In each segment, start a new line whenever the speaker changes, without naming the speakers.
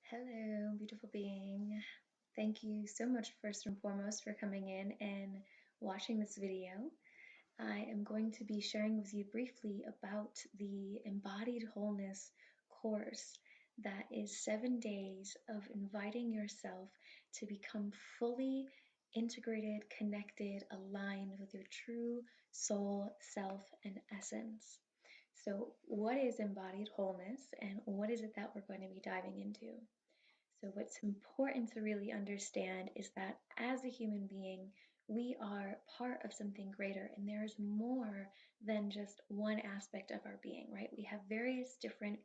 Hello, beautiful being. Thank you so much, first and foremost, for coming in and watching this video. I am going to be sharing with you briefly about the Embodied Wholeness course that is 7 days of inviting yourself to become fully integrated, connected, aligned with your true soul, self, and essence. So, what is embodied wholeness, and what is it that we're going to be diving into? So, what's important to really understand is that as a human being, we are part of something greater, and there is more than just one aspect of our being, right? We have various different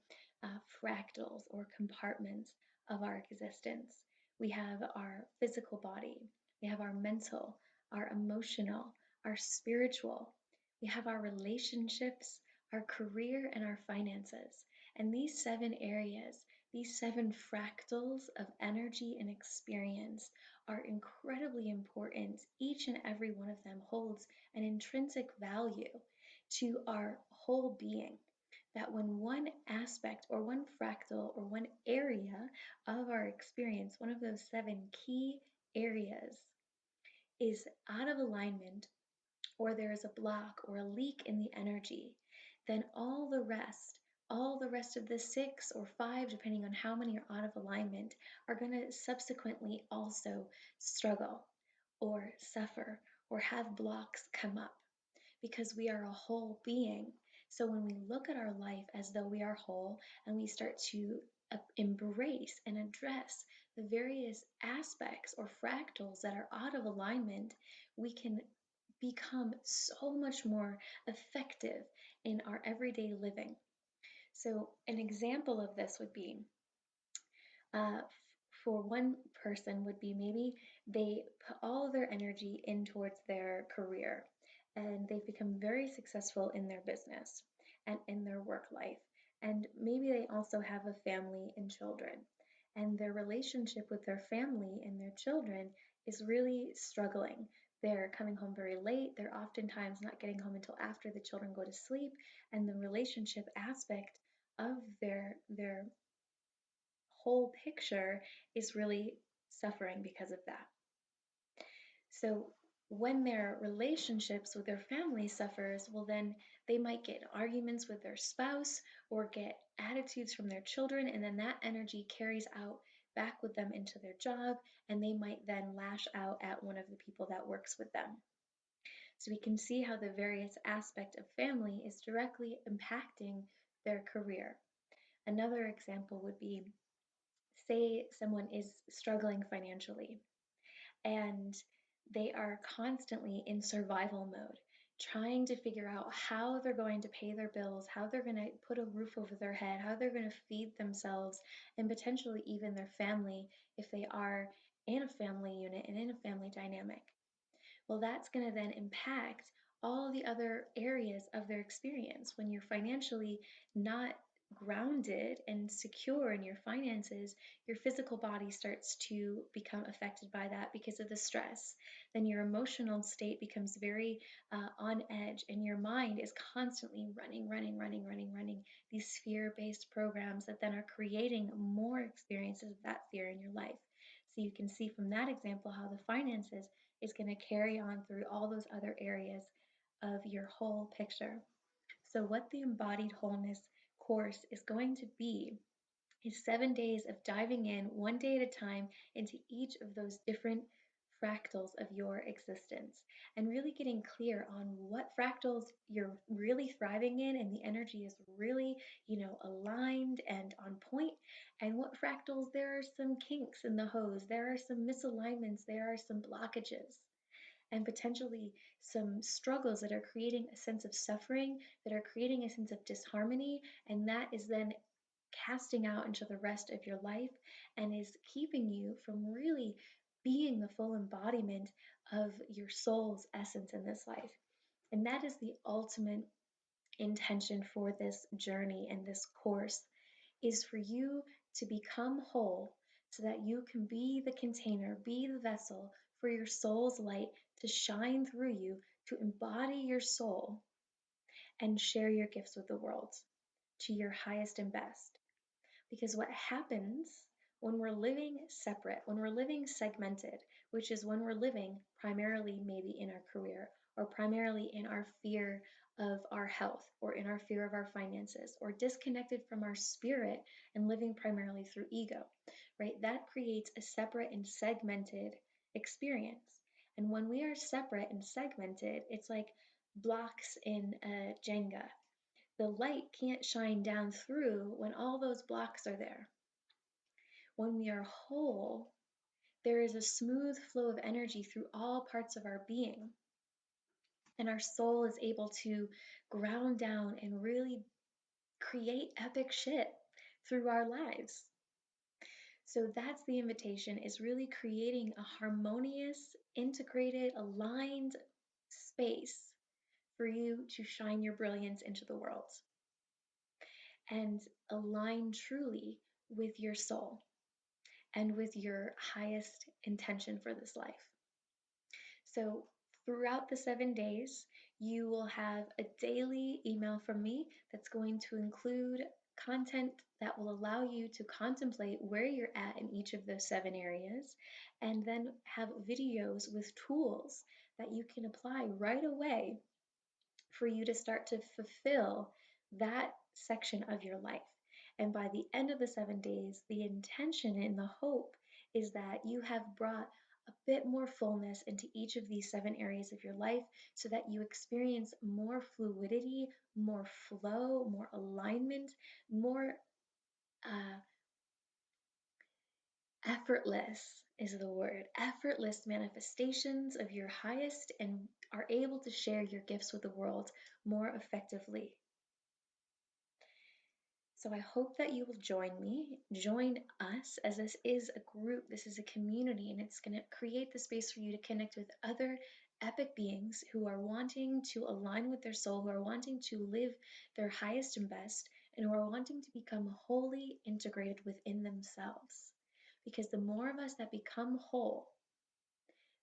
fractals or compartments of our existence. We have our physical body, we have our mental, our emotional, our spiritual, we have our relationships, our career, and our finances. And these 7 areas, these 7 fractals of energy and experience are incredibly important. Each and every one of them holds an intrinsic value to our whole being. That when one aspect or one fractal or one area of our experience, one of those 7 key areas, is out of alignment, or there is a block or a leak in the energy, then all the rest of the 6 or 5, depending on how many are out of alignment, are going to subsequently also struggle or suffer or have blocks come up because we are a whole being. So when we look at our life as though we are whole and we start to embrace and address the various aspects or fractals that are out of alignment, we can become so much more effective in our everyday living. So, an example of this would be uh, for one person would be maybe they put all of their energy in towards their career and they've become very successful in their business and in their work life. And maybe they also have a family and children. And their relationship with their family and their children is really struggling. They're coming home very late. They're oftentimes not getting home until after the children go to sleep. And the relationship aspect of their whole picture is really suffering because of that. So when their relationships with their family suffers, well, then they might get arguments with their spouse or get attitudes from their children, and then that energy carries out back with them into their job, and they might then lash out at one of the people that works with them. So we can see how the various aspect of family is directly impacting their career. Another example would be, say someone is struggling financially and they are constantly in survival mode, trying to figure out how they're going to pay their bills, how they're going to put a roof over their head, how they're going to feed themselves, and potentially even their family if they are in a family unit and in a family dynamic. Well, that's going to then impact all the other areas of their experience. When you're financially not grounded and secure in your finances, your physical body starts to become affected by that because of the stress. Then your emotional state becomes very on edge, and your mind is constantly running these fear based programs that then are creating more experiences of that fear in your life. So you can see from that example how the finances is going to carry on through all those other areas of your whole picture. So, what the Embodied Wholeness course is going to be is 7 days of diving in one day at a time into each of those different fractals of your existence and really getting clear on what fractals you're really thriving in and the energy is really, aligned and on point, and what fractals there are some kinks in the hose, there are some misalignments, there are some blockages, and potentially some struggles that are creating a sense of suffering, that are creating a sense of disharmony, and that is then casting out into the rest of your life and is keeping you from really being the full embodiment of your soul's essence in this life. And that is the ultimate intention for this journey and this course, is for you to become whole so that you can be the container, be the vessel for your soul's light to shine through you, to embody your soul and share your gifts with the world to your highest and best. Because what happens When we're living separate, when we're living segmented, which is when we're living primarily maybe in our career or primarily in our fear of our health or in our fear of our finances or disconnected from our spirit and living primarily through ego, right? That creates a separate and segmented experience. And when we are separate and segmented, it's like blocks in a Jenga. The light can't shine down through when all those blocks are there. When we are whole, there is a smooth flow of energy through all parts of our being. And our soul is able to ground down and really create epic shit through our lives. So that's the invitation, is really creating a harmonious, integrated, aligned space for you to shine your brilliance into the world and align truly with your soul and with your highest intention for this life. So throughout the 7 days, you will have a daily email from me that's going to include content that will allow you to contemplate where you're at in each of those 7 areas, and then have videos with tools that you can apply right away for you to start to fulfill that section of your life. And by the end of the 7 days, the intention and the hope is that you have brought a bit more fullness into each of these 7 areas of your life so that you experience more fluidity, more flow, more alignment, more effortless is the word, effortless manifestations of your highest, and are able to share your gifts with the world more effectively. So I hope that you will join me, join us, as this is a group, this is a community, and it's going to create the space for you to connect with other epic beings who are wanting to align with their soul, who are wanting to live their highest and best, and who are wanting to become wholly integrated within themselves. Because the more of us that become whole,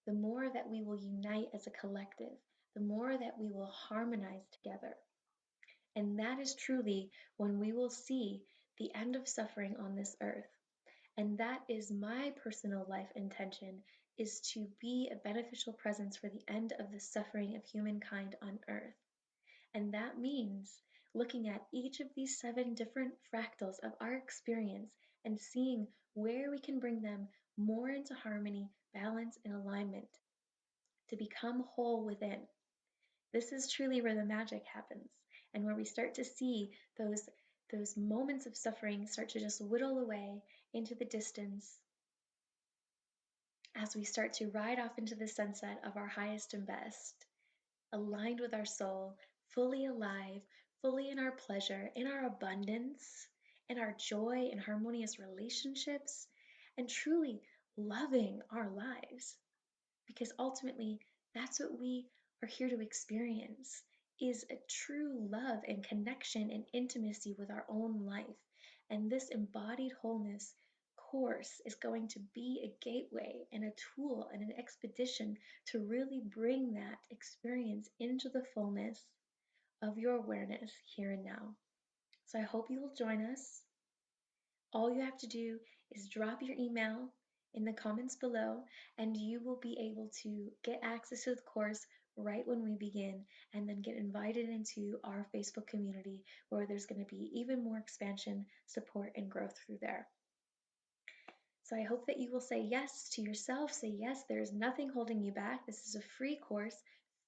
the more that we will unite as a collective, the more that we will harmonize together. And that is truly when we will see the end of suffering on this earth. And that is my personal life intention, is to be a beneficial presence for the end of the suffering of humankind on earth. And that means looking at each of these 7 different fractals of our experience and seeing where we can bring them more into harmony, balance, and alignment to become whole within. This is truly where the magic happens, and where we start to see those moments of suffering start to just whittle away into the distance as we start to ride off into the sunset of our highest and best, aligned with our soul, fully alive, fully in our pleasure, in our abundance, in our joy and harmonious relationships, and truly loving our lives. Because ultimately, that's what we are here to experience, is a true love and connection and intimacy with our own life. And this embodied wholeness course is going to be a gateway and a tool and an expedition to really bring that experience into the fullness of your awareness here and now. So I hope you will join us. All you have to do is drop your email in the comments below, and you will be able to get access to the course right when we begin, and then get invited into our Facebook community where there's going to be even more expansion, support, and growth through there. So I hope that you will say yes to yourself. Say yes, there's nothing holding you back. This is a free course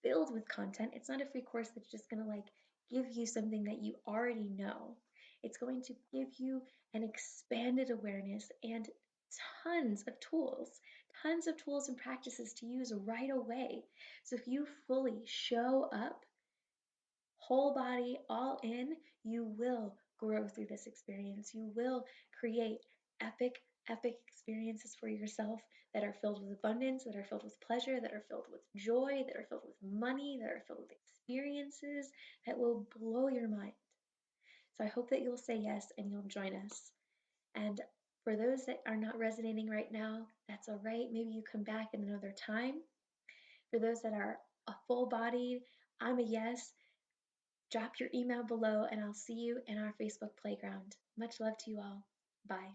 filled with content. It's not a free course that's just going to like give you something that you already know. It's going to give you an expanded awareness and tons of tools and practices to use right away. So if you fully show up, whole body, all in, you will grow through this experience. You will create epic experiences for yourself that are filled with abundance, that are filled with pleasure, that are filled with joy, that are filled with money, that are filled with experiences that will blow your mind. So I hope that you'll say yes and you'll join us. And for those that are not resonating right now, that's all right. Maybe you come back at another time. For those that are a full bodied, I'm a yes, drop your email below and I'll see you in our Facebook playground. Much love to you all. Bye.